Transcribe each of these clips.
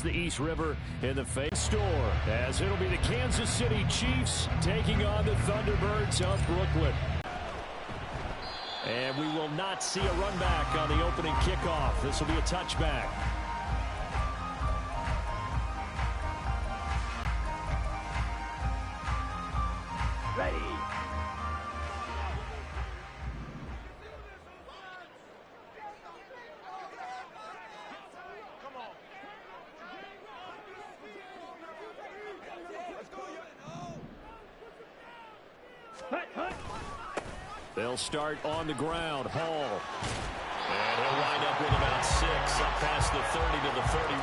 across the East River in the face store, as it'll be the Kansas City Chiefs taking on the Thunderbirds of Brooklyn. And we will not see a run back on the opening kickoff. This will be a touchback. Ready. They'll start on the ground. Hall. And he'll wind up with about 6 up past the 30 to the 31.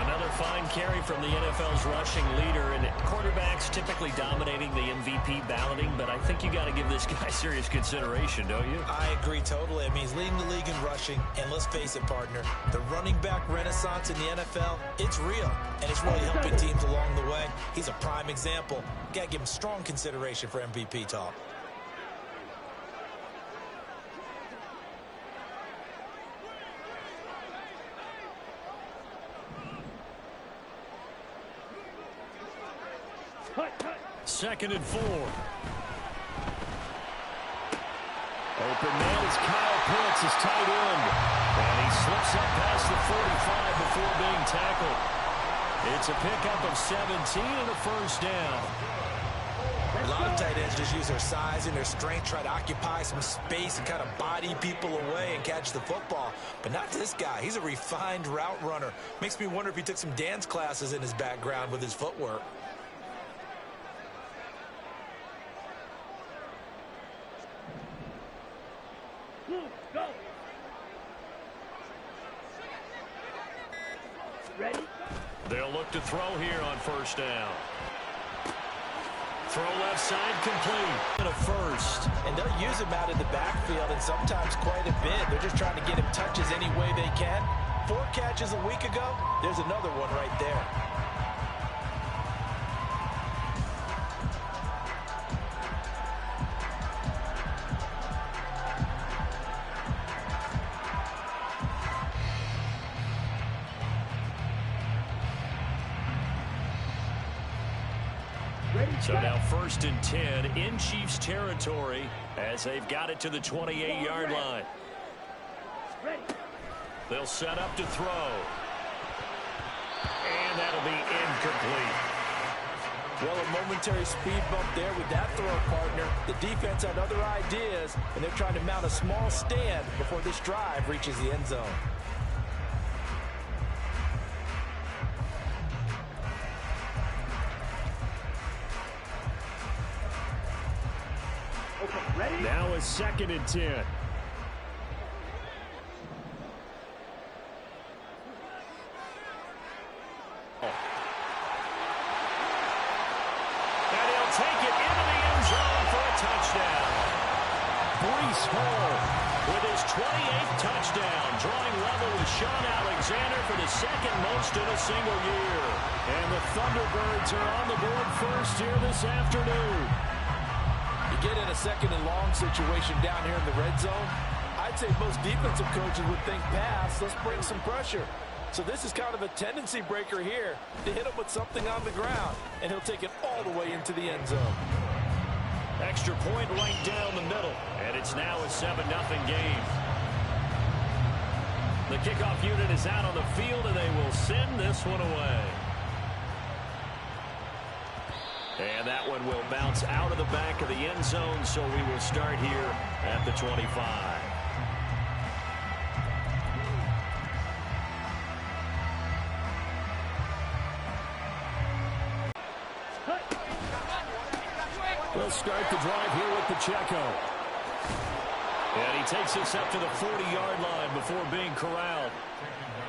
Another fine carry from the NFL's rushing leader, and quarterbacks typically dominating the MVP balloting, but I think you got to give this guy serious consideration, don't you? I agree totally. I mean, he's leading the league in rushing, and let's face it, partner, the running back renaissance in the NFL, it's real, and it's really helping teams along the way. He's a prime example. Got to give him strong consideration for MVP talk. Second and 4. Open man is Kyle Pitts, his tight end. And he slips up past the 45 before being tackled. It's a pickup of 17 and a first down. A lot of tight ends just use their size and their strength, try to occupy some space and kind of body people away and catch the football. But not this guy. He's a refined route runner. Makes me wonder if he took some dance classes in his background with his footwork. Go. Ready? They'll look to throw here on first down. Throw left side complete. And a first. And they'll use him out in the backfield, and sometimes quite a bit. They're just trying to get him touches any way they can. 4 catches a week ago. There's another one right there. So now 1st and 10 in Chiefs territory as they've got it to the 28-yard line. They'll set up to throw. And that'll be incomplete. Well, a momentary speed bump there with that throw, partner. The defense had other ideas, and they're trying to mount a small stand before this drive reaches the end zone. Ready? Now a 2nd and 10. And he'll take it into the end zone for a touchdown. Breece Hall with his 28th touchdown, drawing level with Sean Alexander for the 2nd most in a single year. And the Thunderbirds are on the board first here this afternoon. You get in a 2nd and long situation down here in the red zone, I'd say most defensive coaches would think pass, let's bring some pressure. So this is kind of a tendency breaker here to hit him with something on the ground, and he'll take it all the way into the end zone. Extra point right down the middle, and it's now a 7-0 game. The kickoff unit is out on the field, and they will send this one away. And that one will bounce out of the back of the end zone, so we will start here at the 25. We'll start the drive here with Pacheco. And he takes us up to the 40-yard line before being corralled.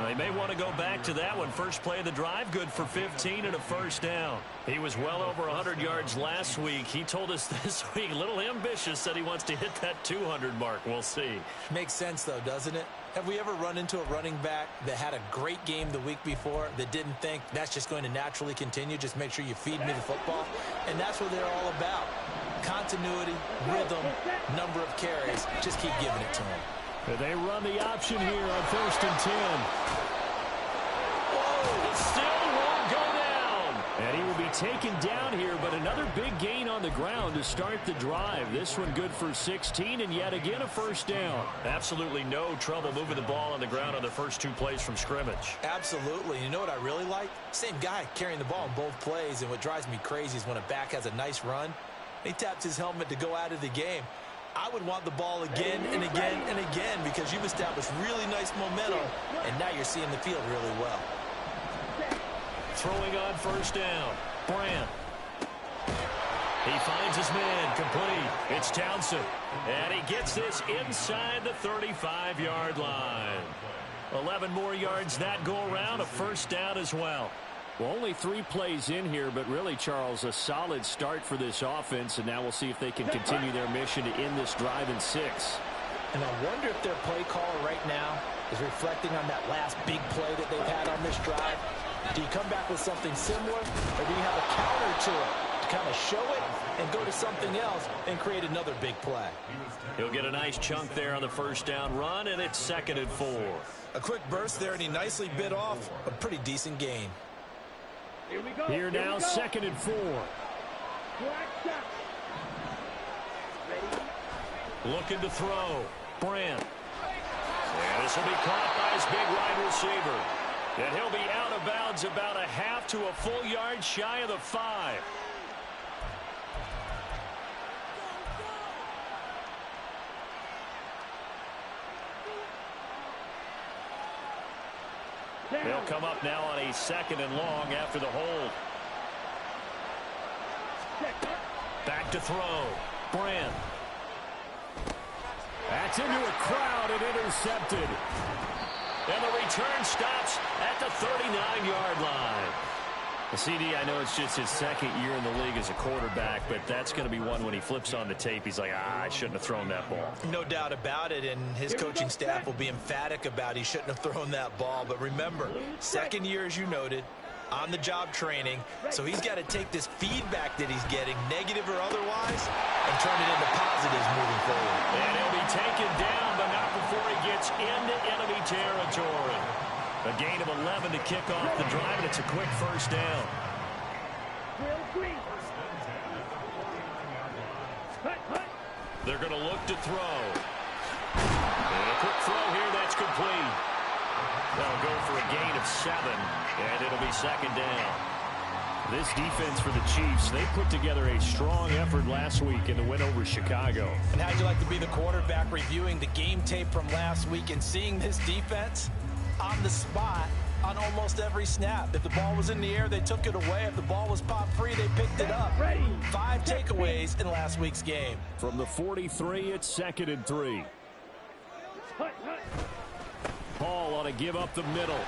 They may want to go back to that one. First play of the drive, good for 15 and a first down. He was well over 100 yards last week. He told us this week, a little ambitious, said he wants to hit that 200 mark. We'll see. Makes sense, though, doesn't it? Have we ever run into a running back that had a great game the week before that didn't think that's just going to naturally continue? Just make sure you feed me the football. And that's what they're all about. Continuity, rhythm, number of carries. Just keep giving it to them. They run the option here on 1st and 10. Whoa! taken down here, but another big gain on the ground to start the drive. This one good for 16, and yet again a first down. Absolutely no trouble moving the ball on the ground on the first 2 plays from scrimmage. Absolutely. You know what I really like? Same guy carrying the ball in both plays, and what drives me crazy is when a back has a nice run, he taps his helmet to go out of the game. I would want the ball again and again and again because you've established really nice momentum, and now you're seeing the field really well. Throwing on first down. Brandt. He finds his man complete. It's Townsend. And he gets this inside the 35-yard line. 11 more yards that go around. A first down as well. Well, only 3 plays in here, but really, Charles, a solid start for this offense. And now we'll see if they can continue their mission to end this drive in 6. And I wonder if their play caller right now is reflecting on that last big play that they've had on this drive. Do you come back with something similar, or do you have a counter to it to kind of show it and go to something else and create another big play? He'll get a nice chunk there on the first down run, and it's 2nd and 4. A quick burst there, and he nicely bit off a pretty decent gain. Here we go. Here now, 2nd and 4. Looking to throw. Brandt. And this will be caught by his big wide receiver. And he'll be out of bounds about a half to a full yard shy of the 5. They'll come up now on a 2nd and long after the hold. Back to throw. Brandt. That's into a crowd and intercepted. And the return stops at the 39-yard line. The CD, I know it's just his 2nd year in the league as a quarterback, but that's going to be one when he flips on the tape. He's like, I shouldn't have thrown that ball. No doubt about it, and his coaching staff will be emphatic about he shouldn't have thrown that ball. But remember, 2nd year, as you noted, on-the-job training, so he's got to take this feedback that he's getting, negative or otherwise, and turn it into positives moving forward. And he'll be taken down, but not before he gets into enemy territory. A gain of 11 to kick off the drive, and it's a quick first down. They're going to look to throw. And a quick throw here, that's complete. That'll go for a gain of 7, and it'll be 2nd down. This defense for the Chiefs, they put together a strong effort last week in the win over Chicago. And how'd you like to be the quarterback reviewing the game tape from last week and seeing this defense on the spot on almost every snap? If the ball was in the air, they took it away. If the ball was pop free, they picked it up. 5 takeaways in last week's game. From the 43, it's 2nd and 3. Paul ought to give up the middle.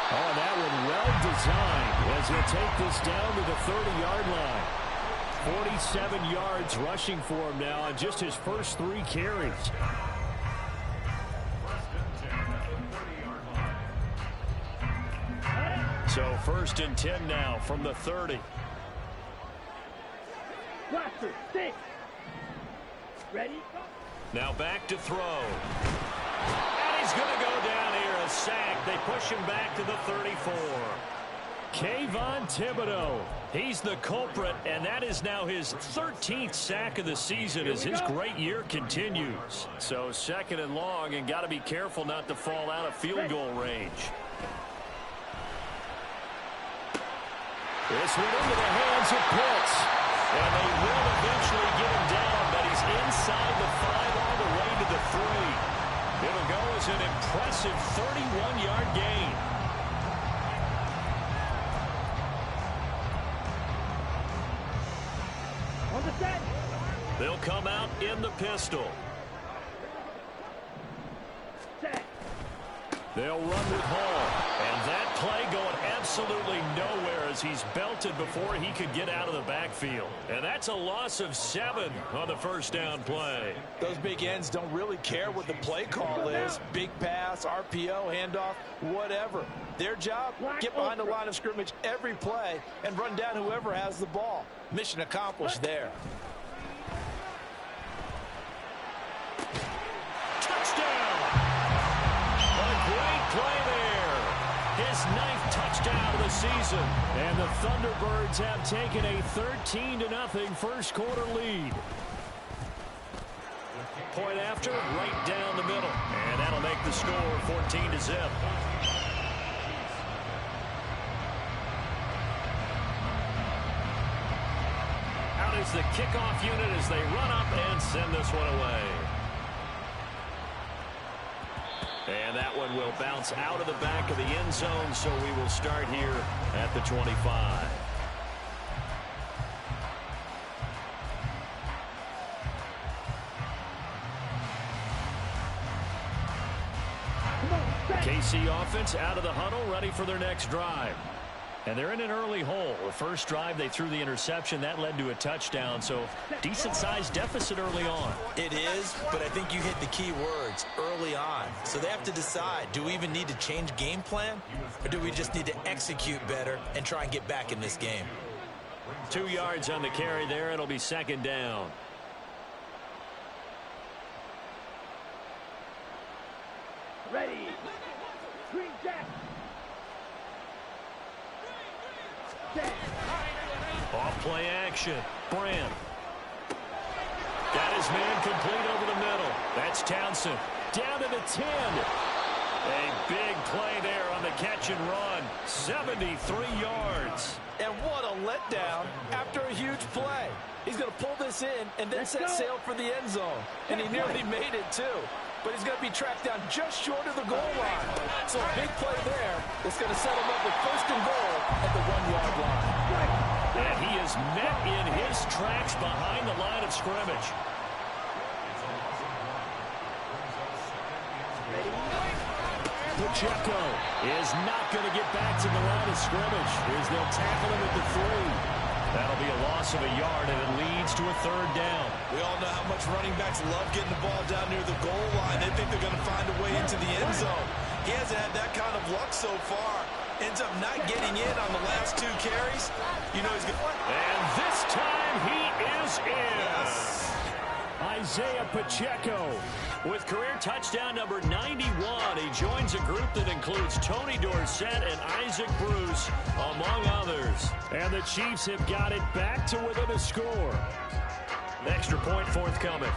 Oh, that one well designed as he'll take this down to the 30-yard line. 47 yards rushing for him now on just his first 3 carries. So 1st and 10 now from the 30. Blaster, 6. Ready? Now back to throw. And he's going to go down here, a sack. They push him back to the 34. Kayvon Thibodeau, he's the culprit, and that is now his 13th sack of the season as his great year continues. So 2nd and long, and got to be careful not to fall out of field goal range. This one into the hands of Pitts. And they will eventually get him down, but he's inside the 5 all the way to the 3. It'll go as an impressive 31-yard gain. On the set. They'll come out in the pistol. Set. They'll run with Hall. And that play going absolutely nowhere as he's belted before he could get out of the backfield. And that's a loss of 7 on the first down play. Those big ends don't really care what the play call is. Big pass, RPO, handoff, whatever. Their job, get behind the line of scrimmage every play and run down whoever has the ball. Mission accomplished there. Touchdown! A great play there. His 9th touchdown of the season. And the Thunderbirds have taken a 13-0 first quarter lead. Point after, right down the middle. And that'll make the score 14-0. Out is the kickoff unit as they run up and send this one away. And that one will bounce out of the back of the end zone, so we will start here at the 25. KC offense out of the huddle, ready for their next drive. And they're in an early hole. The first drive, they threw the interception. That led to a touchdown, so decent-sized deficit early on. It is, but I think you hit the key words, early on. So they have to decide, do we even need to change game plan, or do we just need to execute better and try and get back in this game? 2 yards on the carry there. It'll be second down. Ready. Green Jack. Off play action. Brand. Got his man complete over the middle. That's Townsend. Down to the 10. A big play there on the catch and run. 73 yards. And what a letdown after a huge play. He's going to pull this in and then set sail for the end zone. And he nearly made it, too. But he's going to be tracked down just short of the goal line. So a big play there is going to set him up with first and goal at the 1-yard line. And he is met in his tracks behind the line of scrimmage. Pacheco is not going to get back to the line of scrimmage as they'll tackle him at the 3. That'll be a loss of a yard, and it leads to a third down. We all know how much running backs love getting the ball down near the goal line. They think they're going to find a way into the end zone. He hasn't had that kind of luck so far. Ends up not getting in on the last 2 carries. You know he's going to... And this time he is in. Yes. Isaiah Pacheco with career touchdown number 91. He joins a group that includes Tony Dorsett and Isaac Bruce, among others. And the Chiefs have got it back to within a score. Extra point forthcoming.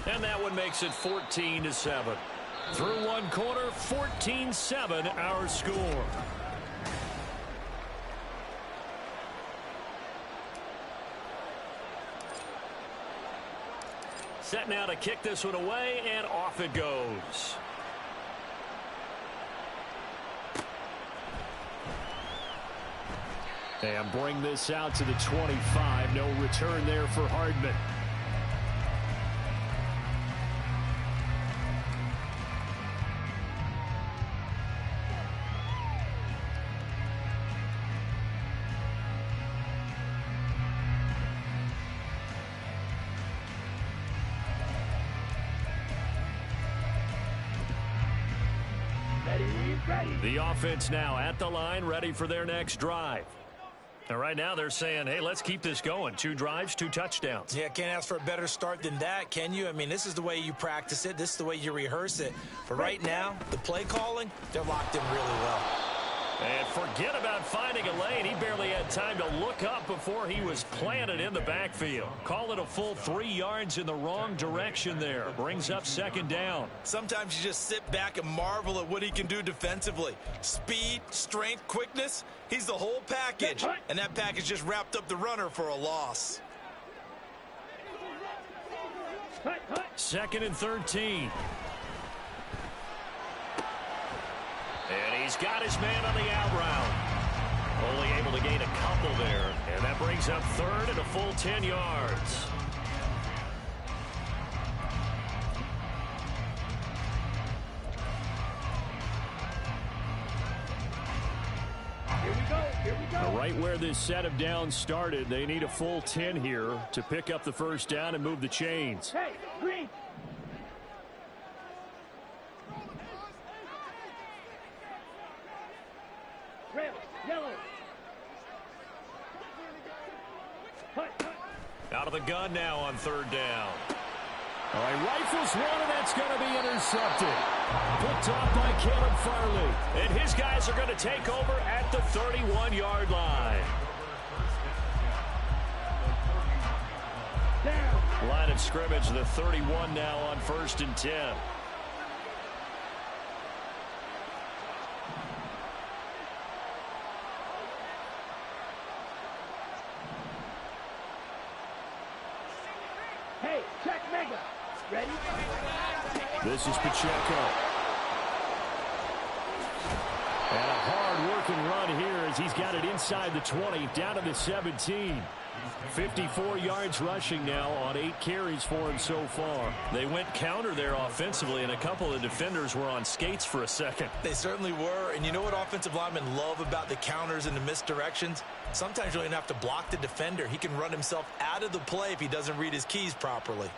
And that one makes it 14-7. Through one quarter, 14-7 our score. Set now to kick this one away, and off it goes. And bring this out to the 25. No return there for Hardman. The offense now at the line, ready for their next drive. And right now they're saying, hey, let's keep this going. 2 drives, 2 touchdowns. Yeah, can't ask for a better start than that, can you? I mean, this is the way you practice it. This is the way you rehearse it. But right now, the play calling, they're locked in really well. And forget about finding a lane. He barely had time to look up before he was planted in the backfield. Call it a full 3 yards in the wrong direction there. Brings up second down. Sometimes you just sit back and marvel at what he can do defensively. Speed, strength, quickness. He's the whole package. And that package just wrapped up the runner for a loss. Second and 13. And he's got his man on the out route. Only able to gain a couple there. And that brings up third and a full 10 yards. Here we go. Right where this set of downs started, they need a full 10 here to pick up the first down and move the chains. Hey, green. Red, yellow. Out of the gun now on third down. All right, rifles one, and that's going to be intercepted. Picked off by Caleb Farley. And his guys are going to take over at the 31-yard line. Down. Line of scrimmage, the 31 now on 1st and 10. Hey, check Mega. Ready? This is Pacheco. And a hard-working run here as he's got it inside the 20, down to the 17. 54 yards rushing now on 8 carries for him so far. They went counter there offensively, and a couple of defenders were on skates for a second. They certainly were, and you know what offensive linemen love about the counters and the misdirections? Sometimes you don't even have to block the defender. He can run himself out of the play if he doesn't read his keys properly.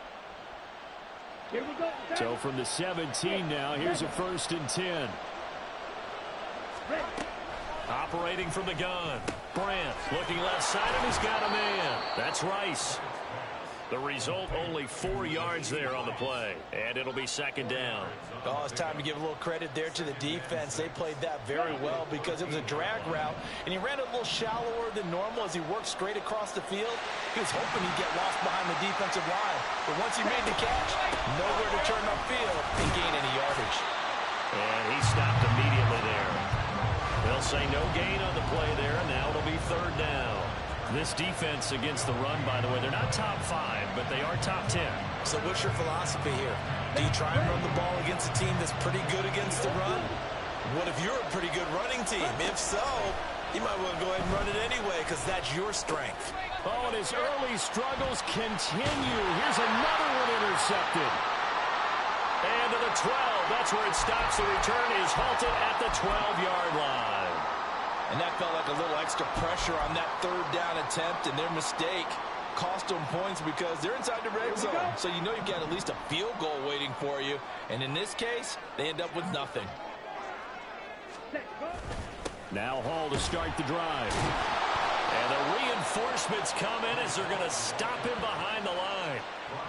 Here we go. So from the 17 now, here's a 1st and 10. Ready. Operating from the gun. Brandt looking left side, and he's got a man. That's Rice. The result, only 4 yards there on the play, and it'll be 2nd down. Oh, it's time to give a little credit there to the defense. They played that very well because it was a drag route, and he ran a little shallower than normal as he worked straight across the field. He was hoping he'd get lost behind the defensive line, but once he made the catch, nowhere to turn upfield and gain any yardage. And he stopped immediately there. They'll say no gain on the play there, and now it'll be 3rd down. This defense against the run, by the way, they're not top 5, but they are top 10. So what's your philosophy here? Do you try and run the ball against a team that's pretty good against the run? What if you're a pretty good running team? If so, you might want to go ahead and run it anyway because that's your strength. Oh, and his early struggles continue. Here's another one intercepted. And to the 12. That's where it stops. The return is halted at the 12-yard line. And that felt like a little extra pressure on that 3rd down attempt, and their mistake cost them points because they're inside the red zone. So you know you've got at least a field goal waiting for you. And in this case, they end up with nothing. Now Hall to start the drive. And the reinforcements come in as they're going to stop him behind the line.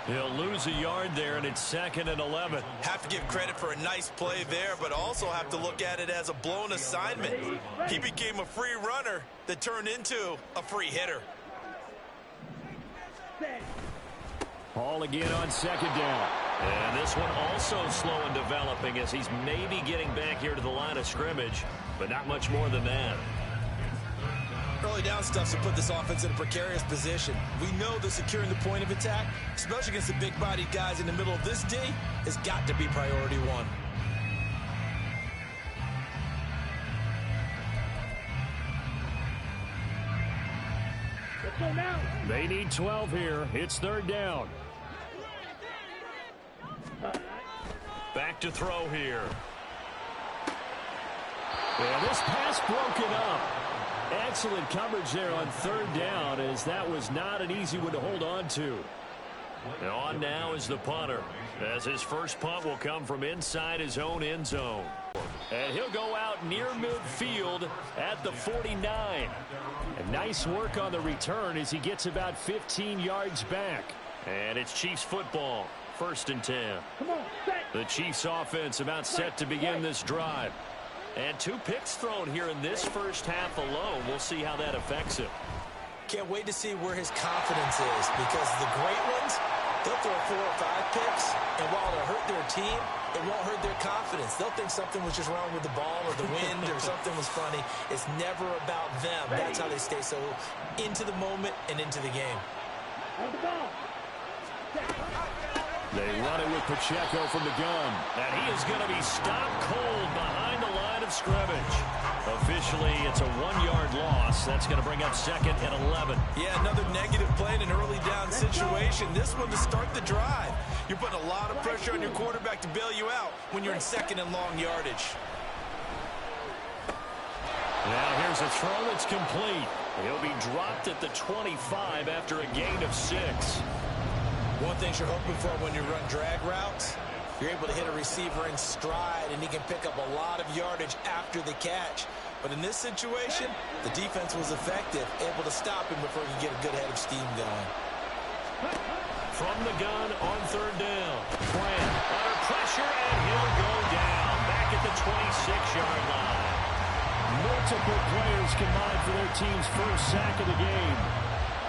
He'll lose a yard there, and it's 2nd and 11. Have to give credit for a nice play there, but also have to look at it as a blown assignment. He became a free runner that turned into a free hitter. Hall again on 2nd down. And this one also slow in developing as he's maybe getting back here to the line of scrimmage, but not much more than that. Early down stuff to put this offense in a precarious position. We know that securing the point of attack, especially against the big-bodied guys in the middle of this D, has got to be priority 1. Let's go now. They need 12 here. It's 3rd down. Back to throw here. And this pass broken up. Excellent coverage there on 3rd down, as that was not an easy one to hold on to. And on now is the punter, as his first punt will come from inside his own end zone. And he'll go out near midfield at the 49. And nice work on the return as he gets about 15 yards back. And it's Chiefs football, 1st and 10. Come on, set. The Chiefs offense about set to begin this drive. And 2 picks thrown here in this first half alone. We'll see how that affects him. Can't wait to see where his confidence is, because the great ones, they'll throw 4 or 5 picks, and while it'll hurt their team, it won't hurt their confidence. They'll think something was just wrong with the ball or the wind or something was funny. It's never about them. That's how they stay so into the moment and into the game. On the ball. They run it with Pacheco from the gun. And he is going to be stopped cold behind the line of scrimmage. Officially, it's a 1-yard loss. That's going to bring up 2nd and 11. Yeah, another negative play in an early down situation. This one to start the drive. You're putting a lot of pressure on your quarterback to bail you out when you're in 2nd and long yardage. Now here's a throw that's complete. He'll be dropped at the 25 after a gain of 6. One thing you're hoping for when you run drag routes, you're able to hit a receiver in stride, and he can pick up a lot of yardage after the catch. But in this situation, the defense was effective, able to stop him before he could get a good head of steam going. from the gun on third down. Grant under pressure, and he'll go down back at the 26-yard line. Multiple players combined for their team's first sack of the game.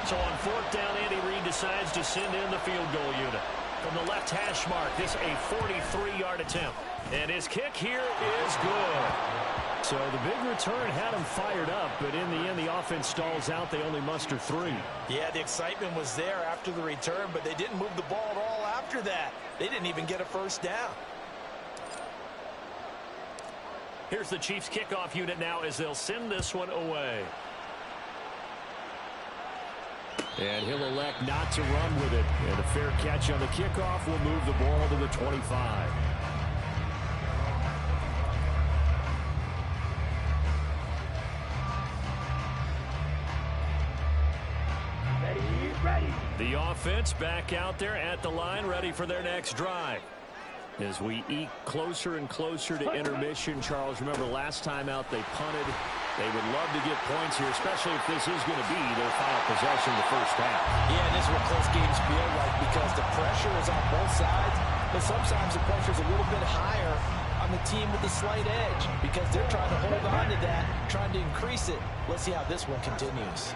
So on fourth down, Andy Reid decides to send in the field goal unit. From the left hash mark, this a 43-yard attempt. And his kick here is good. So the big return had him fired up, but in the end, the offense stalls out. They only muster 3. Yeah, the excitement was there after the return, but they didn't move the ball at all after that. They didn't even get a first down. Here's the Chiefs kickoff unit now as they'll send this one away. And he'll elect not to run with it. And a fair catch on the kickoff will move the ball to the 25. Ready. The offense back out there at the line, ready for their next drive. As we eke closer and closer to intermission, Charles, remember last time out they punted. They would love to get points here, especially if this is going to be their final possession of the first half. Yeah, and this is what close games feel like because the pressure is on both sides, but sometimes the pressure is a little bit higher on the team with the slight edge because they're trying to hold on to that, trying to increase it. Let's see how this one continues.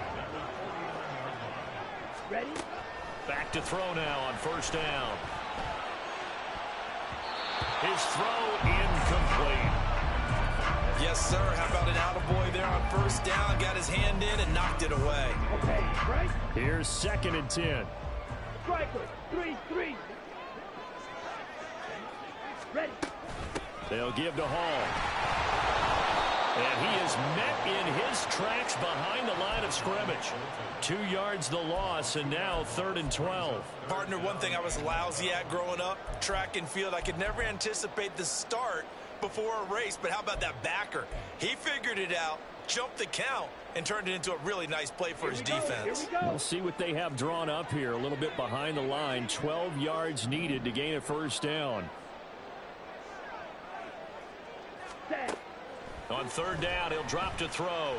Ready. Back to throw now on first down. His throw incomplete. Yes, sir. How about an attaboy there on first down? Got his hand in and knocked it away. Okay, right. Here's 2nd and 10. Striker. 3-3. Ready. They'll give to Hall. And he is met in his tracks behind the line of scrimmage. 2 yards the loss, and now 3rd and 12. Partner, one thing I was lousy at growing up, track and field, I could never anticipate the start before a race, but how about that backer? He figured it out, jumped the count, and turned it into a really nice play for his defense. We'll see what they have drawn up here, a little bit behind the line. 12 yards needed to gain a first down. Set. On third down, he'll drop to throw.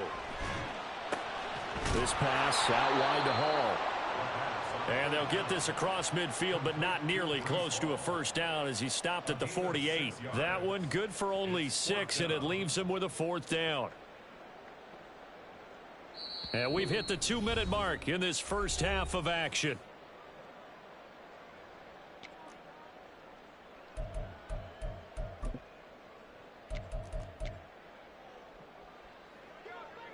This pass out wide to Hall. And they'll get this across midfield, but not nearly close to a first down as he stopped at the 48. That one good for only 6, and it leaves him with a 4th down. And we've hit the 2-minute mark in this first half of action.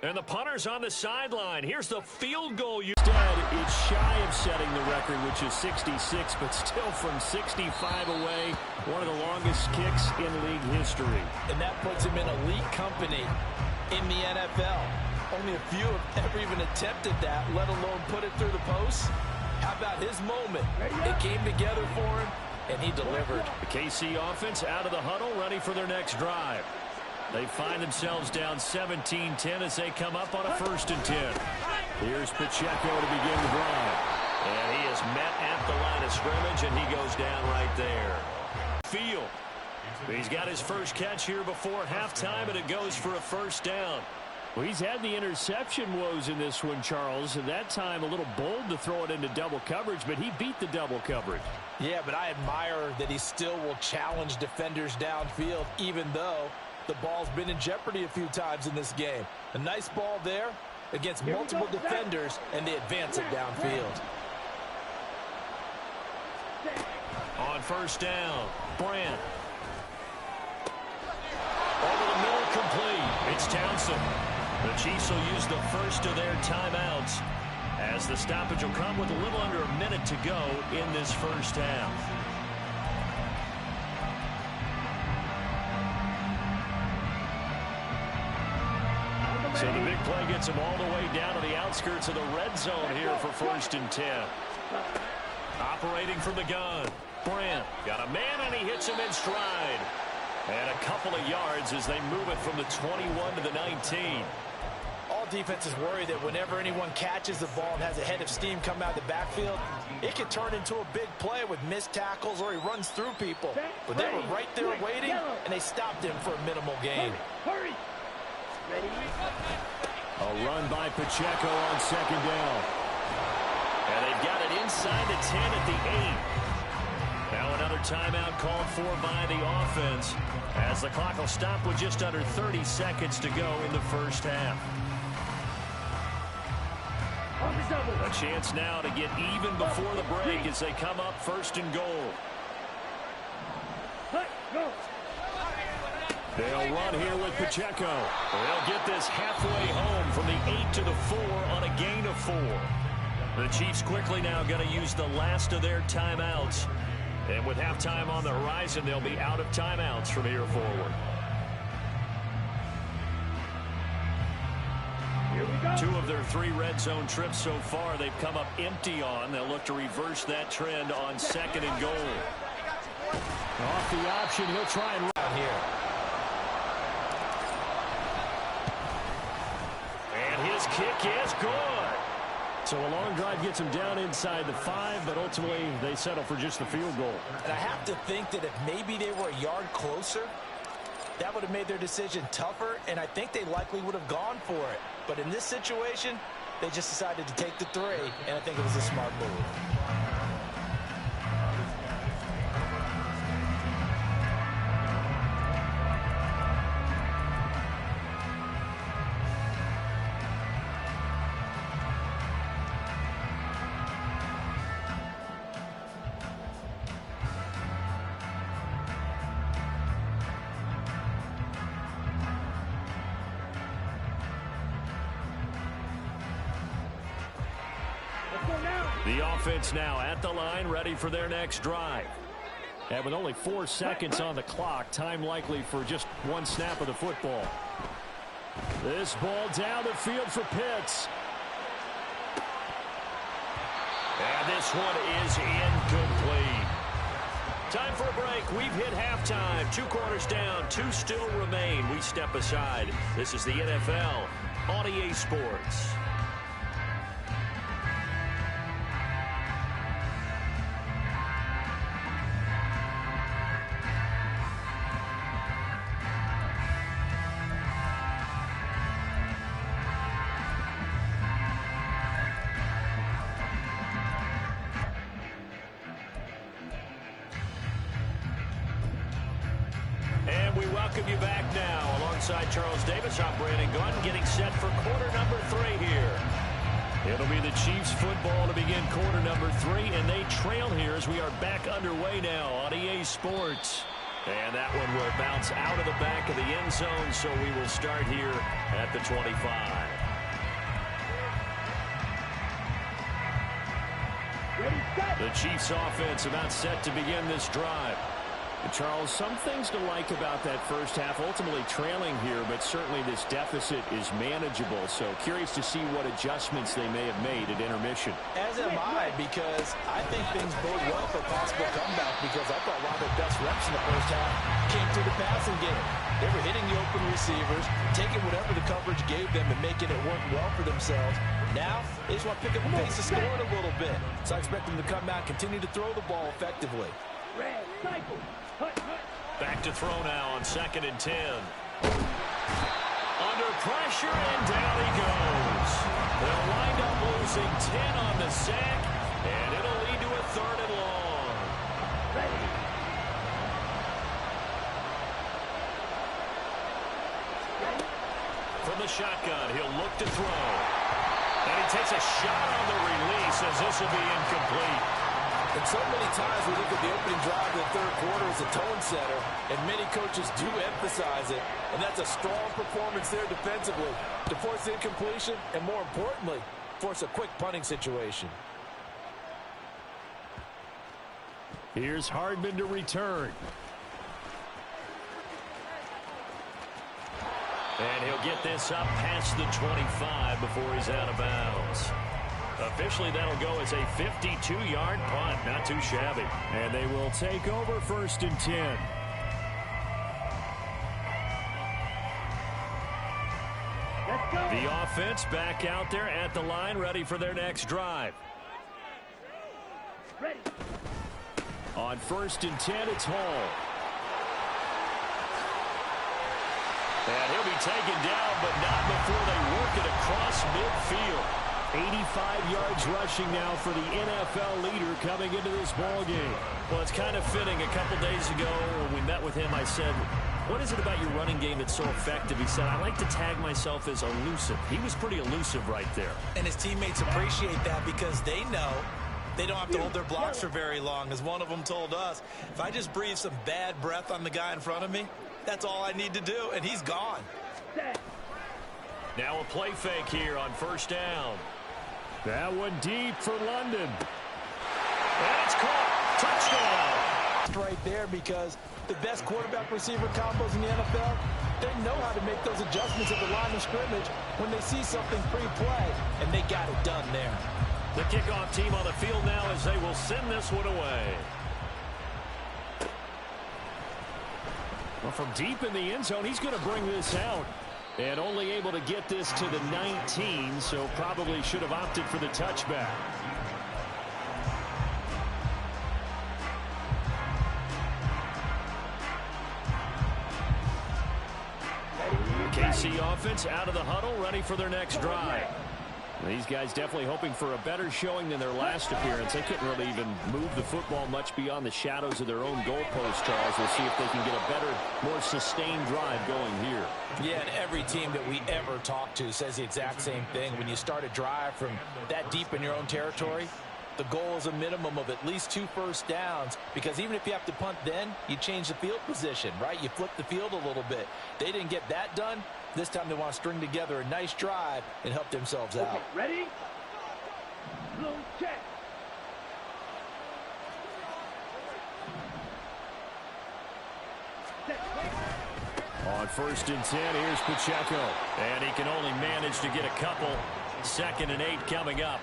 And the punter's on the sideline. Here's the field goal. Instead, it's shy of setting the record, which is 66, but still from 65 away, one of the longest kicks in league history. And that puts him in elite company in the NFL. Only a few have ever even attempted that, let alone put it through the post. How about his moment? It came together for him, and he delivered. The KC offense out of the huddle, ready for their next drive. They find themselves down 17-10 as they come up on a 1st and 10. Here's Pacheco to begin the drive. And he is met at the line of scrimmage, and he goes down right there. Field. He's got his first catch here before halftime, and it goes for a first down. Well, he's had the interception woes in this one, Charles, and that time a little bold to throw it into double coverage, but he beat the double coverage. Yeah, but I admire that he still will challenge defenders downfield, even though the ball's been in jeopardy a few times in this game. A nice ball there against multiple defenders, and they advance it downfield. On first down, Brand. Over the middle, complete. It's Townsend. The Chiefs will use the first of their timeouts as the stoppage will come with a little under a minute to go in this first half. So the big play gets him all the way down to the outskirts of the red zone here for 1st and 10. Operating from the gun. Brand got a man, and he hits him in stride. And a couple of yards as they move it from the 21 to the 19. All defenses worry that whenever anyone catches the ball and has a head of steam come out of the backfield, it can turn into a big play with missed tackles or he runs through people. But they were right there waiting, and they stopped him for a minimal gain. Hurry. Ready. A run by Pacheco on 2nd down. And they've got it inside the 10 at the 8. Now another timeout called for by the offense as the clock will stop with just under 30 seconds to go in the first half. A chance now to get even before the break as they come up first and goal. They'll run here with Pacheco. They'll get this halfway home from the 8 to the 4 on a gain of 4. The Chiefs quickly now going to use the last of their timeouts. And with halftime on the horizon, they'll be out of timeouts from here forward. 2 of their 3 red zone trips so far they've come up empty on. They'll look to reverse that trend on 2nd and goal. Off the option, he'll try and run here. And his kick is good. So a long drive gets him down inside the 5, but ultimately they settle for just the field goal. And I have to think that if maybe they were a yard closer, that would have made their decision tougher, and I think they likely would have gone for it. But in this situation, they just decided to take the 3, and I think it was a smart move. The offense now at the line, ready for their next drive. And with only 4 seconds on the clock, time likely for just 1 snap of the football. This ball down the field for Pitts. And this one is incomplete. Time for a break. We've hit halftime. 2 quarters down, 2 still remain. We step aside. This is the NFL on EA Sports. You back now alongside Charles Davis. I'm Brandon Gunn getting set for quarter number 3 here. It'll be the Chiefs football to begin quarter number 3, and they trail here as we are back underway now on EA Sports. And that one will bounce out of the back of the end zone, so we will start here at the 25. The Chiefs offense about set to begin this drive. Charles, some things to like about that first half, ultimately trailing here, but certainly this deficit is manageable. So curious to see what adjustments they may have made at intermission. As am I, because I think things bode well for possible comeback, because I thought a lot of their best reps in the first half came through the passing game. They were hitting the open receivers, taking whatever the coverage gave them and making it work well for themselves. Now, they just want to pick up the pace of scoring a little bit. So I expect them to come out, continue to throw the ball effectively. Back to throw now on 2nd and 10. Under pressure, and down he goes. They'll wind up losing 10 on the sack, and it'll lead to a 3rd and long. From the shotgun, he'll look to throw. And he takes a shot on the release as this will be incomplete. And so many times we look at the opening drive of the 3rd quarter as a tone setter, and many coaches do emphasize it, and that's a strong performance there defensively to force incompletion and, more importantly, force a quick punting situation. Here's Hardman to return. And he'll get this up past the 25 before he's out of bounds. Officially, that'll go as a 52-yard punt. Not too shabby. And they will take over 1st and 10. Let's go. The offense back out there at the line, ready for their next drive. Ready. On 1st and 10, it's Hall. And he'll be taken down, but not before they work it across midfield. 85 yards rushing now for the NFL leader coming into this ball game. Well, it's kind of fitting. A couple days ago when we met with him, I said, what is it about your running game that's so effective? He said, I like to tag myself as elusive. He was pretty elusive right there. And his teammates appreciate that because they know they don't have to hold their blocks for very long. As one of them told us, if I just breathe some bad breath on the guy in front of me, that's all I need to do, and he's gone. Now a play fake here on first down. That one deep for London. And it's caught. Touchdown. Right there, because the best quarterback-receiver combos in the NFL, they know how to make those adjustments at the line of scrimmage when they see something pre-play, and they got it done there. The kickoff team on the field now as they will send this one away. Well, from deep in the end zone, he's going to bring this out. And only able to get this to the 19, so probably should have opted for the touchback. KC offense out of the huddle, ready for their next drive. These guys definitely hoping for a better showing than their last appearance. They couldn't really even move the football much beyond the shadows of their own goalpost, Charles. We'll see if they can get a better, more sustained drive going here. Yeah, and every team that we ever talk to says the exact same thing. When you start a drive from that deep in your own territory, the goal is a minimum of at least 2 first downs, because even if you have to punt then, you change the field position, right? You flip the field a little bit. They didn't get that done. This time they want to string together a nice drive and help themselves out. Okay, ready? Blue check. On 1st and 10, here's Pacheco. And he can only manage to get a couple. 2nd and 8 coming up.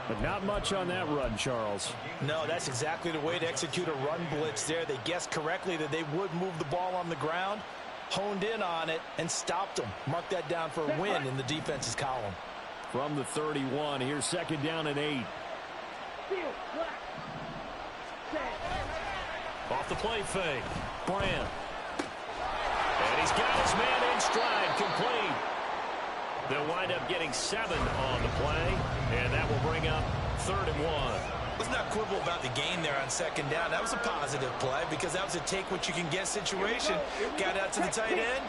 But not much on that run, Charles. No, that's exactly the way to execute a run blitz there. They guessed correctly that they would move the ball on the ground, honed in on it, and stopped them. Mark that down for a win in the defense's column. From the 31, here's 2nd down and 8. Off the play fake. Brand. And he's got his man in stride, complete. They'll wind up getting 7 on the play, and that will bring up 3rd and 1. Let's not quibble about the gain there on 2nd down. That was a positive play because that was a take-what-you-can-get situation. Got out to the tight end.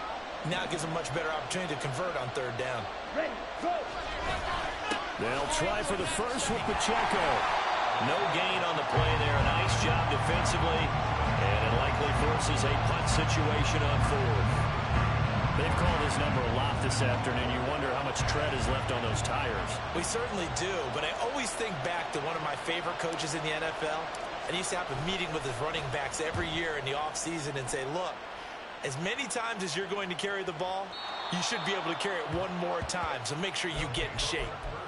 Now it gives them a much better opportunity to convert on 3rd down. Ready, go. They'll try for the first with Pacheco. No gain on the play there. Nice job defensively, and it likely forces a punt situation on 4th. They've called his number a lot this afternoon. You wonder how much tread is left on those tires. We certainly do, but I always think back to one of my favorite coaches in the NFL. And he used to have a meeting with his running backs every year in the offseason and say, look, as many times as you're going to carry the ball, you should be able to carry it one more time, so make sure you get in shape.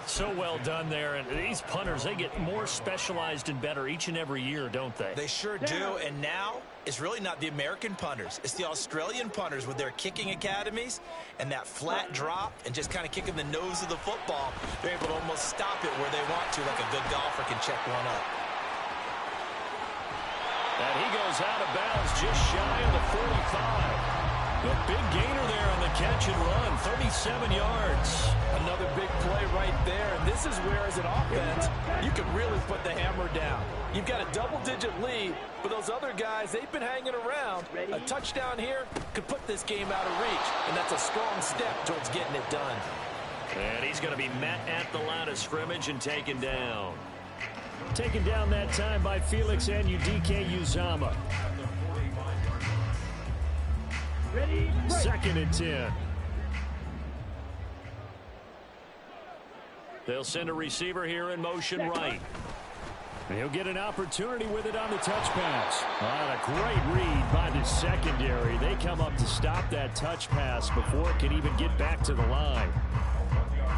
So well done there. And these punters, they get more specialized and better each and every year, don't they? They sure do. And now it's really not the American punters. It's the Australian punters with their kicking academies and that flat drop and just kind of kicking the nose of the football. They're able to almost stop it where they want to, like a good golfer can check one up. And he goes out of bounds just shy of the 45. The big gainer there on the catch and run, 37 yards. Another big play right there, and this is where, as an offense, you can really put the hammer down. You've got a double-digit lead, but those other guys, they've been hanging around. A touchdown here could put this game out of reach, and that's a strong step towards getting it done. And he's going to be met at the line of scrimmage and taken down. Taken down that time by Felix Anudike Uzama. Ready, 2nd and 10. They'll send a receiver here in motion right. And he'll get an opportunity with it on the touch pass. A great read by the secondary. They come up to stop that touch pass before it can even get back to the line.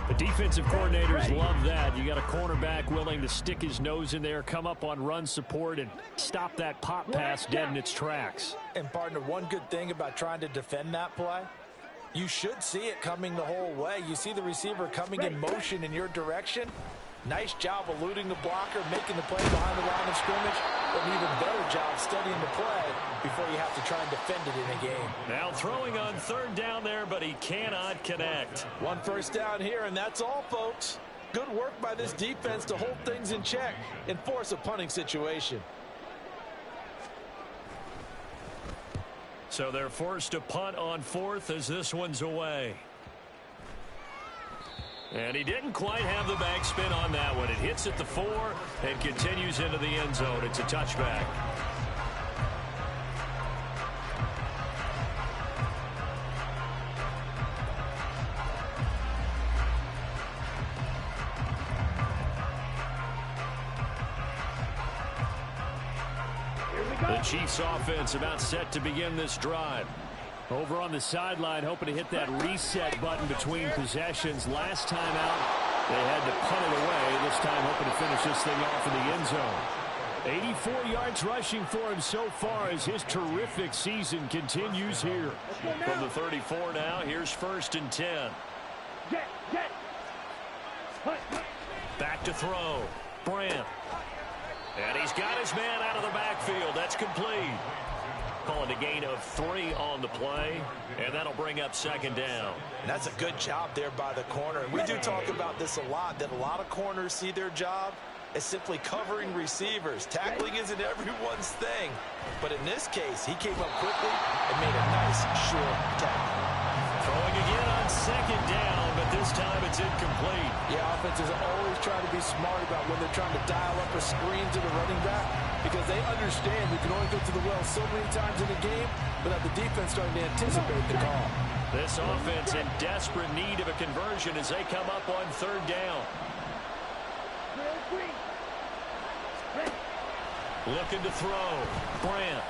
The defensive coordinators love that. You got a cornerback willing to stick his nose in there, come up on run support, and stop that pop pass dead in its tracks. And, partner, one good thing about trying to defend that play, you should see it coming the whole way. You see the receiver coming in motion in your direction. Nice job eluding the blocker, making the play behind the line of scrimmage, but an even better job studying the play before you have to try and defend it in a game. Now throwing on 3rd down there, but he cannot connect. 1 first down here, and that's all, folks. Good work by this defense to hold things in check and force a punting situation. So they're forced to punt on fourth as this one's away. And he didn't quite have the backspin on that one. It hits at the 4 and continues into the end zone. It's a touchback. The Chiefs offense about set to begin this drive. Over on the sideline, hoping to hit that reset button between possessions. Last time out, they had to punt it away. This time, hoping to finish this thing off in the end zone. 84 yards rushing for him so far as his terrific season continues here. From the 34 now, here's 1st and 10. Back to throw. Brandt. And he's got his man out of the backfield. That's complete. Calling a gain of 3 on the play, and that'll bring up 2nd down. And that's a good job there by the corner. And we do talk about this a lot, that a lot of corners see their job as simply covering receivers. Tackling isn't everyone's thing. But in this case, he came up quickly and made a nice, short tackle. Throwing again on 2nd down, but this time it's incomplete. Yeah, offenses always try to be smart about when they're trying to dial up a screen to the running back, because they understand we can only go to the well so many times in a game without the defense starting to anticipate the call. This offense in desperate need of a conversion as they come up on 3rd down. Looking to throw. Brandt.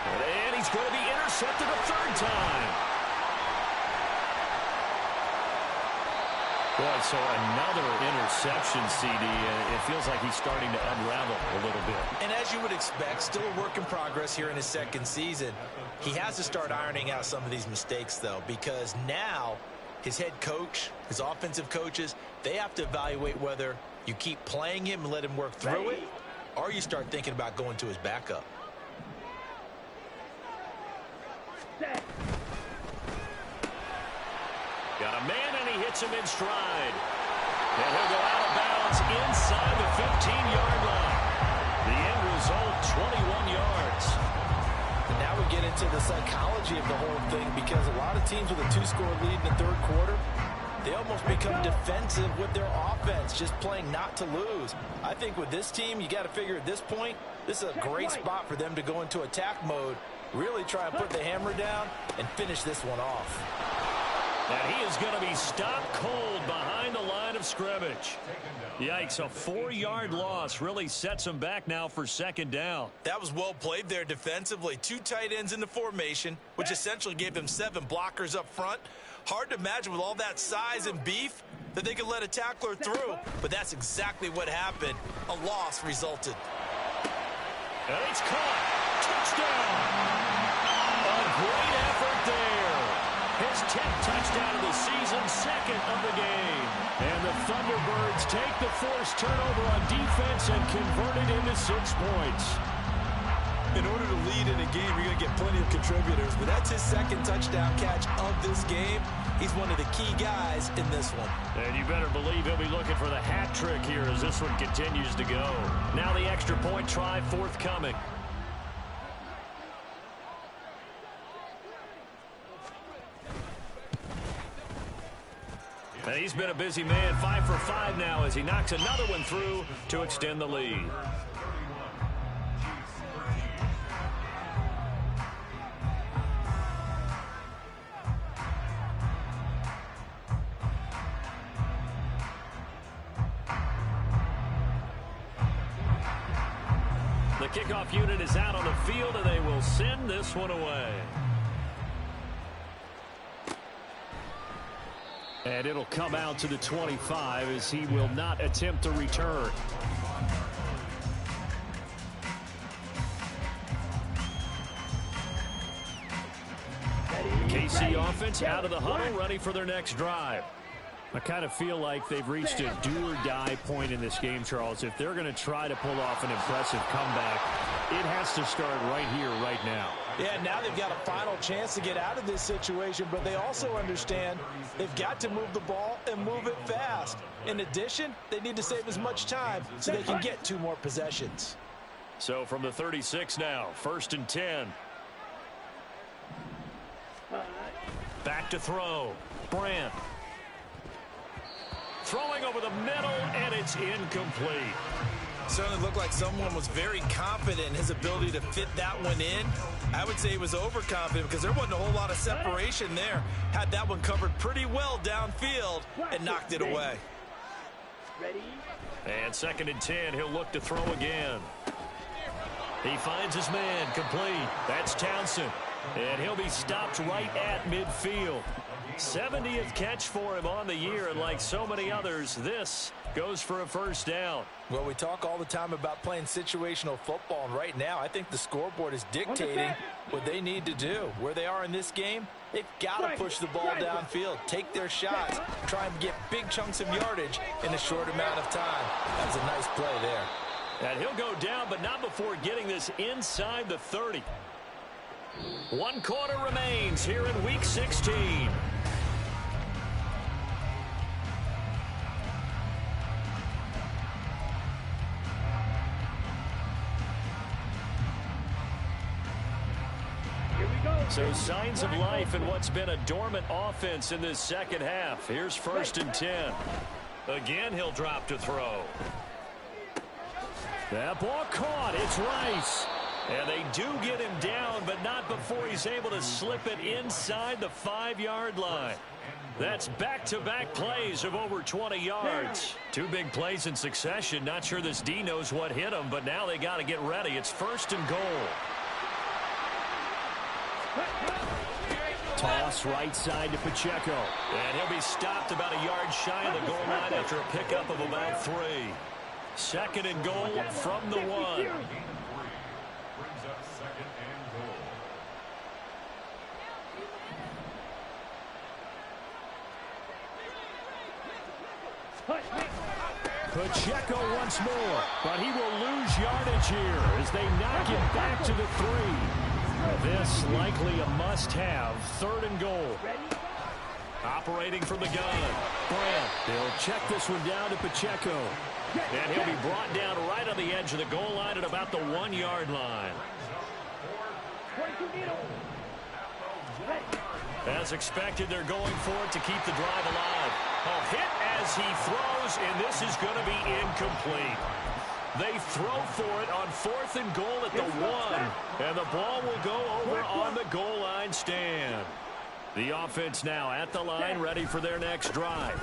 And he's going to be intercepted a 3rd time. Boy, so another interception, CD. It feels like he's starting to unravel a little bit. And as you would expect, still a work in progress here in his 2nd season. He has to start ironing out some of these mistakes, though, because now his head coach, his offensive coaches, they have to evaluate whether you keep playing him and let him work through it, or you start thinking about going to his backup. Got a man, and he hits him in stride. And he'll go out of bounds inside the 15-yard line. The end result, 21 yards. And now we get into the psychology of the whole thing, because a lot of teams with a 2-score lead in the 3rd quarter, they almost become defensive with their offense, just playing not to lose. I think with this team, you got to figure at this point, this is a great spot for them to go into attack mode, really try and put the hammer down and finish this one off. And he is going to be stopped cold behind the line of scrimmage. Yikes, a 4-yard loss really sets him back now for 2nd down. That was well played there defensively. 2 tight ends in the formation, which essentially gave them 7 blockers up front. Hard to imagine with all that size and beef that they could let a tackler through, but that's exactly what happened. A loss resulted. And it's caught. Touchdown. A great effort there. His 10th touchdown of the season, 2nd of the game. And the Thunderbirds take the forced turnover on defense and convert it into 6 points. In order to lead in a game, you're going to get plenty of contributors, but that's his 2nd touchdown catch of this game. He's one of the key guys in this one. And you better believe he'll be looking for the hat trick here as this one continues to go. Now the extra point try forthcoming. And he's been a busy man, 5 for 5 now as he knocks another one through to extend the lead. The kickoff unit is out on the field, and they will send this one away. And it'll come out to the 25 as he will not attempt to return. KC offense out of the huddle, ready for their next drive. I kind of feel like they've reached a do-or-die point in this game, Charles. If they're going to try to pull off an impressive comeback, It has to start right here, right now. Yeah, now they've got a final chance to get out of this situation, but they also understand they've got to move the ball and move it fast. In addition, they need to save as much time so they can get 2 more possessions. So from the 36 now, 1st and 10. Back to throw. Brandt. Throwing over the middle, and it's incomplete. Certainly looked like someone was very confident in his ability to fit that one in. I would say he was overconfident because there wasn't a whole lot of separation there. Had that one covered pretty well downfield and knocked it away. Ready? And 2nd and 10, he'll look to throw again. He finds his man, complete. That's Townsend. And he'll be stopped right at midfield. 70th catch for him on the year, and like so many others, this goes for a 1st down. Well, we talk all the time about playing situational football, and right now I think the scoreboard is dictating what they need to do. Where they are in this game, they've got to push the ball downfield, take their shots, try and get big chunks of yardage in a short amount of time. That was a nice play there. And he'll go down, but not before getting this inside the 30. 1 quarter remains here in Week 16. So signs of life in what's been a dormant offense in this 2nd half. Here's 1st and 10. Again, he'll drop to throw. That ball caught. It's Rice. And they do get him down, but not before he's able to slip it inside the 5-yard line. That's back-to-back plays of over 20 yards. 2 big plays in succession. Not sure this D knows what hit him, but now they got to get ready. It's 1st and goal. Toss right side to Pacheco. And he'll be stopped about a yard shy of the goal line after a pickup of about 3. 2nd and goal from the 1. Pacheco once more, but he will lose yardage here as they knock him back to the 3. This likely a must-have. 3rd and goal. Operating from the gun. Brandt. They'll check this one down to Pacheco. And he'll be brought down right on the edge of the goal line at about the 1-yard line. As expected, they're going for it to keep the drive alive. A hit as he throws, and this is going to be incomplete. They throw for it on 4th and goal at the 1, and the ball will go over on the goal line stand. The offense now at the line, ready for their next drive.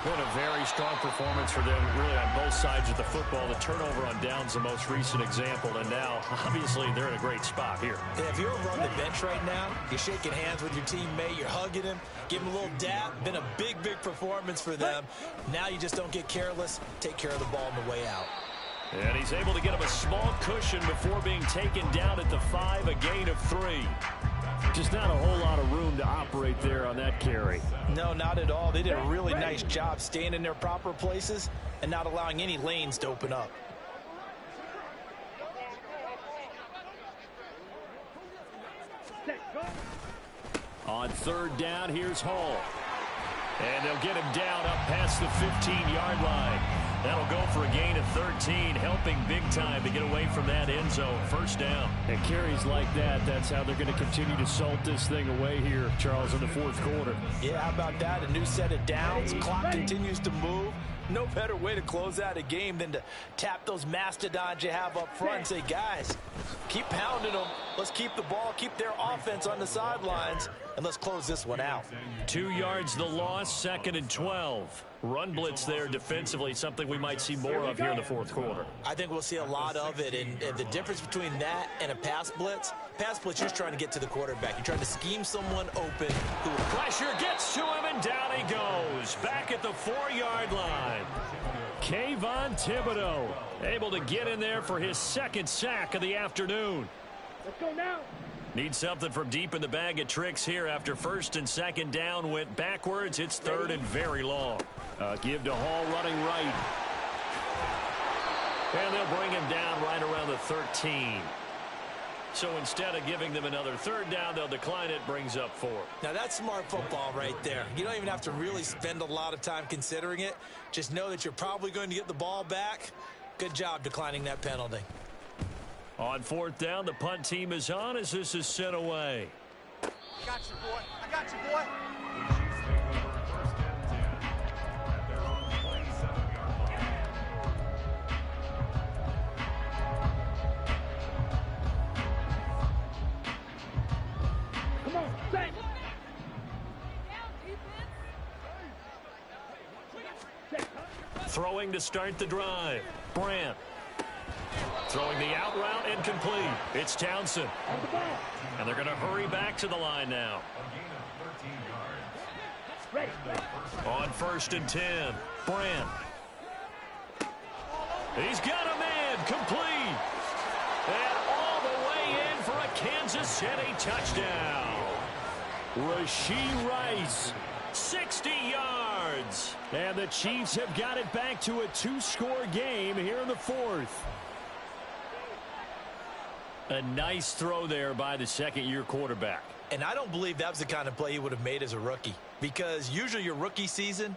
What a very strong performance for them, really, on both sides of the football. The turnover on downs, the most recent example, and now, obviously, they're in a great spot here. Yeah, if you're over on the bench right now, you're shaking hands with your teammate, you're hugging him, giving him a little dap. Been a big, big performance for them. Now you just don't get careless. Take care of the ball on the way out. And he's able to get him a small cushion before being taken down at the 5, a gain of 3. Just not a whole lot of room to operate there on that carry. No, not at all. They did a really nice job staying in their proper places and not allowing any lanes to open up. On 3rd down, here's Hall. And they'll get him down up past the 15-yard line. That'll go for a gain of 13, helping big time to get away from that end zone. 1st down. And carries like that, that's how they're going to continue to salt this thing away here, Charles, in the 4th quarter. Yeah, how about that? A new set of downs. Clock continues to move. No better way to close out a game than to tap those mastodons you have up front and say, guys, keep pounding them. Let's keep the ball, keep their offense on the sidelines, and let's close this one out. 2 yards the loss, 2nd and 12. Run blitz there defensively, something we might see more of here in the 4th quarter. I think we'll see a lot of it, and the difference between that and a pass blitz, you're just trying to get to the quarterback. You're trying to scheme someone open. Pressure gets to him, and down he goes. Back at the 4-yard line. Kayvon Thibodeau able to get in there for his 2nd sack of the afternoon. Let's go now. Need something from deep in the bag of tricks here after 1st and 2nd down went backwards. It's 3rd and very long. Give to Hall running right. And they'll bring him down right around the 13. So instead of giving them another third down, they'll decline it, brings up 4. Now, that's smart football right there. You don't even have to really spend a lot of time considering it. Just know that you're probably going to get the ball back. Good job declining that penalty. On 4th down, the punt team is on as this is sent away. I got you, boy. I got you, boy. Throwing to start the drive. Brandt. Throwing the out route incomplete. It's Townsend. And they're going to hurry back to the line now. On 1st and 10. Brandt. He's got a man. Complete. And all the way in for a Kansas City touchdown. Rashee Rice. 60 yards. And the Chiefs have got it back to a 2-score game here in the 4th. A nice throw there by the second-year quarterback. And I don't believe that was the kind of play he would have made as a rookie, because usually your rookie season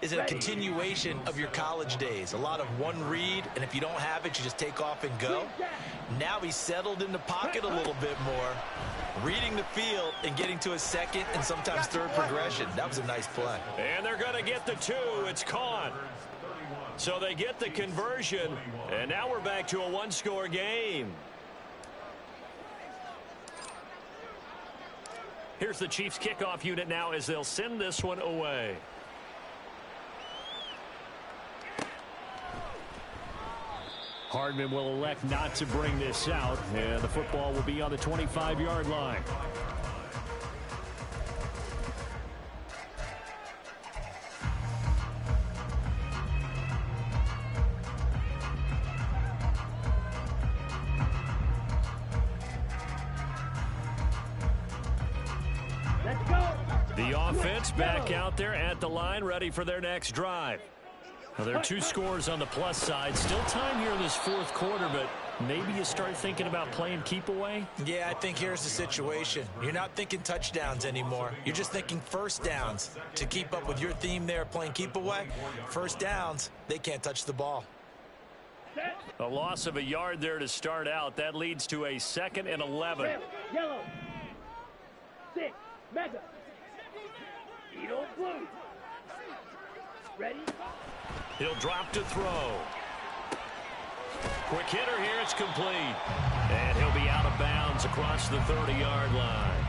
is a continuation of your college days. A lot of one read, and if you don't have it, you just take off and go. Now he's settled in the pocket a little bit more, reading the field and getting to his second and sometimes third progression. That was a nice play. And they're going to get the 2. It's caught. So they get the conversion, and now we're back to a 1-score game. Here's the Chiefs kickoff unit now as they'll send this one away. Hardman will elect not to bring this out, and the football will be on the 25-yard line. Let's go. The offense back out there at the line, ready for their next drive. Well, there are 2 scores on the plus side. Still time here in this 4th quarter, but maybe you start thinking about playing keep away? Yeah, I think here's the situation. You're not thinking touchdowns anymore. You're just thinking first downs. To keep up with your theme there, playing keep away, first downs, they can't touch the ball. A loss of a yard there to start out. That leads to a 2nd and 11. Yellow. 6. Mega. Edo blue. Ready? He'll drop to throw. Quick hitter here. It's complete. And he'll be out of bounds across the 30-yard line.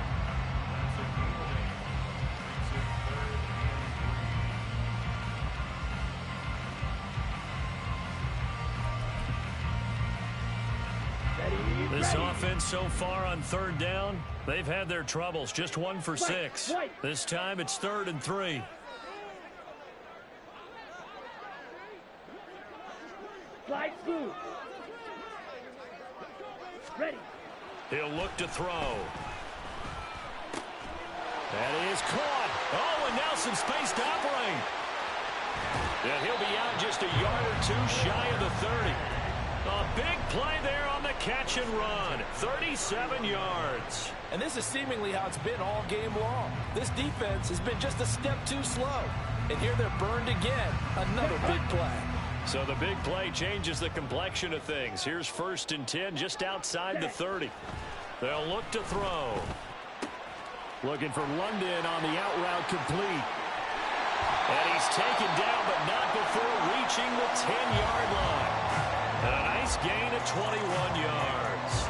This offense so far on 3rd down, they've had their troubles. Just 1 for 6. This time it's 3rd and 3. Slide through. Ready. He'll look to throw. That is caught. Oh, and Nelson space to operate. And he'll be out just a yard or 2 shy of the 30. A big play there on the catch and run. 37 yards. And this is seemingly how it's been all game long. This defense has been just a step too slow. And here they're burned again. Another big play. So the big play changes the complexion of things. Here's 1st and 10 just outside the 30. They'll look to throw. Looking for London on the out route complete. And he's taken down, but not before reaching the 10-yard line. And a nice gain of 21 yards.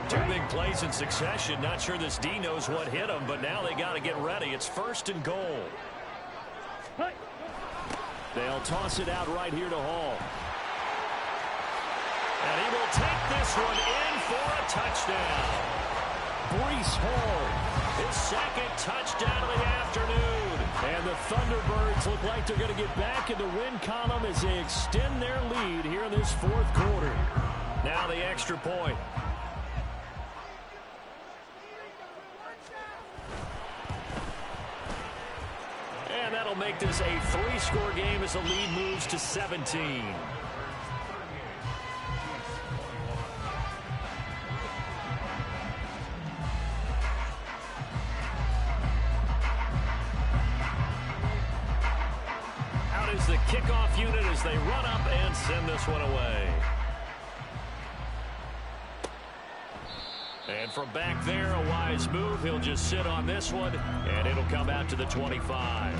2 big plays in succession. Not sure this D knows what hit him, but now they got to get ready. It's 1st and goal. They'll toss it out right here to Hall. And he will take this one in for a touchdown. Breece Hall, his 2nd touchdown of the afternoon. And the Thunderbirds look like they're going to get back in the win column as they extend their lead here in this 4th quarter. Now the extra point. And that'll that'll make this a 3-score game as the lead moves to 17. Out is the kickoff unit as they run up and send this one away. And from back there, a wise move. He'll just sit on this one, and it'll come out to the 25.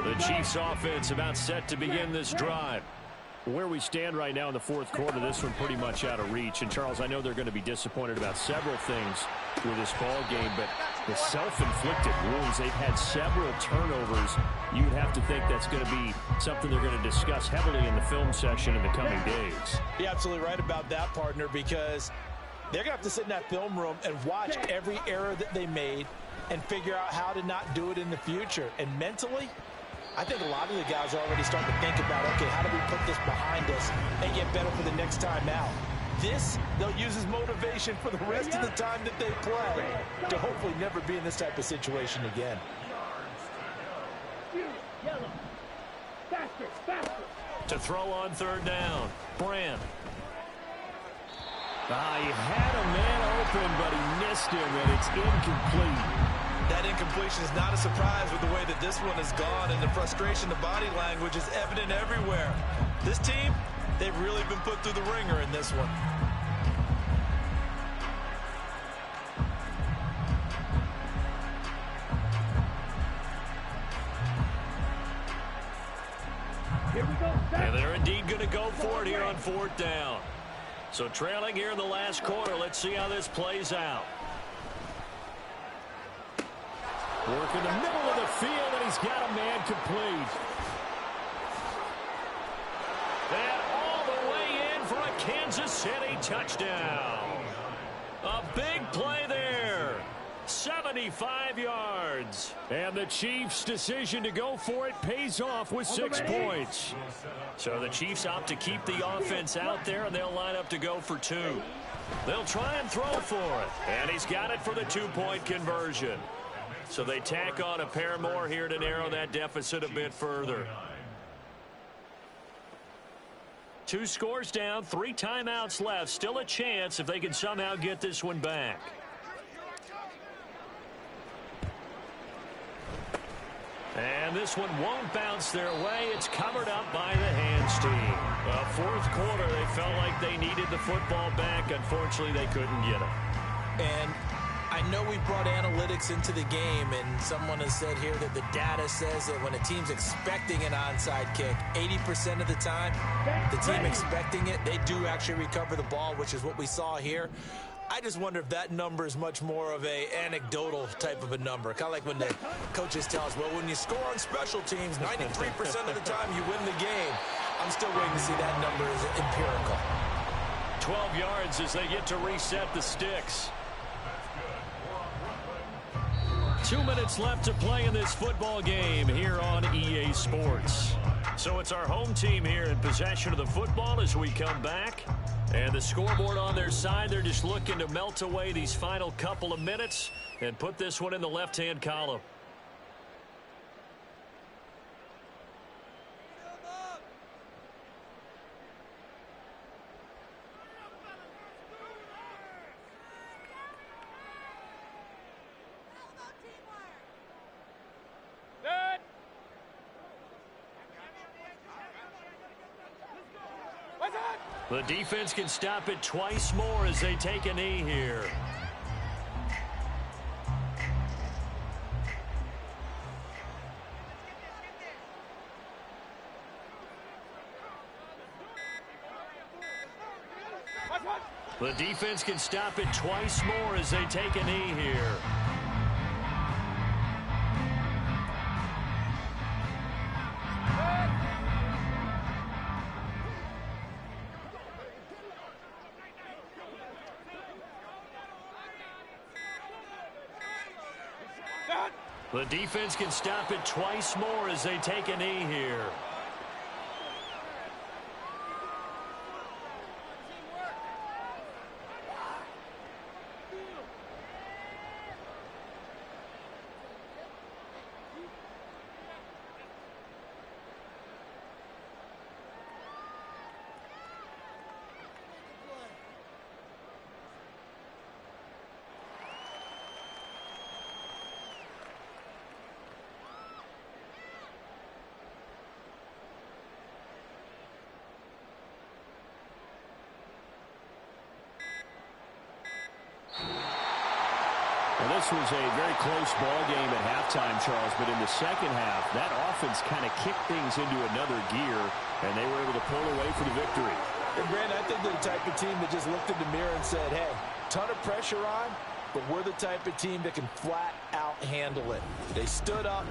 The Chiefs offense about set to begin this drive. Where we stand right now in the fourth quarter, this one pretty much out of reach. And, Charles, I know they're going to be disappointed about several things with this ball game, but the self-inflicted wounds, they've had several turnovers. You'd have to think that's going to be something they're going to discuss heavily in the film session in the coming days. You're absolutely right about that, partner, because they're going to have to sit in that film room and watch every error that they made and figure out how to not do it in the future. And mentally, I think a lot of the guys are already starting to think about, okay, how do we put this behind us and get better for the next time out? This, they'll use as motivation for the rest of the time that they play to hopefully never be in this type of situation again. Yellow. Faster, faster. To throw on third down, Brand. He had a man open, but he missed him, and it's incomplete. That incompletion is not a surprise with the way that this one has gone, and the frustration, the body language is evident everywhere. This team, they've really been put through the ringer in this one. Here we go. And they're indeed going to go for it here on fourth down. So trailing here in the last quarter, let's see how this plays out. Work in the middle of the field, and he's got a man complete. And all the way in for a Kansas City touchdown. A big play there. 75 yards. And the Chiefs' decision to go for it pays off with 6 points. So the Chiefs opt to keep the offense out there, and they'll line up to go for 2. They'll try and throw for it. And he's got it for the 2-point conversion. So they tack on a pair more here to narrow that deficit a bit further. 2 scores down, 3 timeouts left. Still a chance if they can somehow get this one back. And this one won't bounce their way. It's covered up by the hands team. Fourth quarter, they felt like they needed the football back. Unfortunately, they couldn't get it. And I know we brought analytics into the game, and someone has said here that the data says that when a team's expecting an onside kick, 80% of the time, the team expecting it, they do actually recover the ball, which is what we saw here. I just wonder if that number is much more of a anecdotal type of a number. Kind of like when the coaches tell us, well, when you score on special teams, 93% of the time you win the game. I'm still waiting to see that number as empirical. 12 yards as they get to reset the sticks. 2 minutes left to play in this football game here on EA Sports. So it's our home team here in possession of the football as we come back. And the scoreboard on their side, they're just looking to melt away these final couple of minutes and put this one in the left-hand column. The defense can stop it twice more as they take a knee here. The defense can stop it twice more as they take a knee here. The defense can stop it twice more as they take a knee here. And this was a very close ball game at halftime, Charles, but in the second half, that offense kind of kicked things into another gear, and they were able to pull away for the victory. And, Brandon, I think they're the type of team that just looked in the mirror and said, hey, ton of pressure on, but we're the type of team that can flat out handle it. They stood up,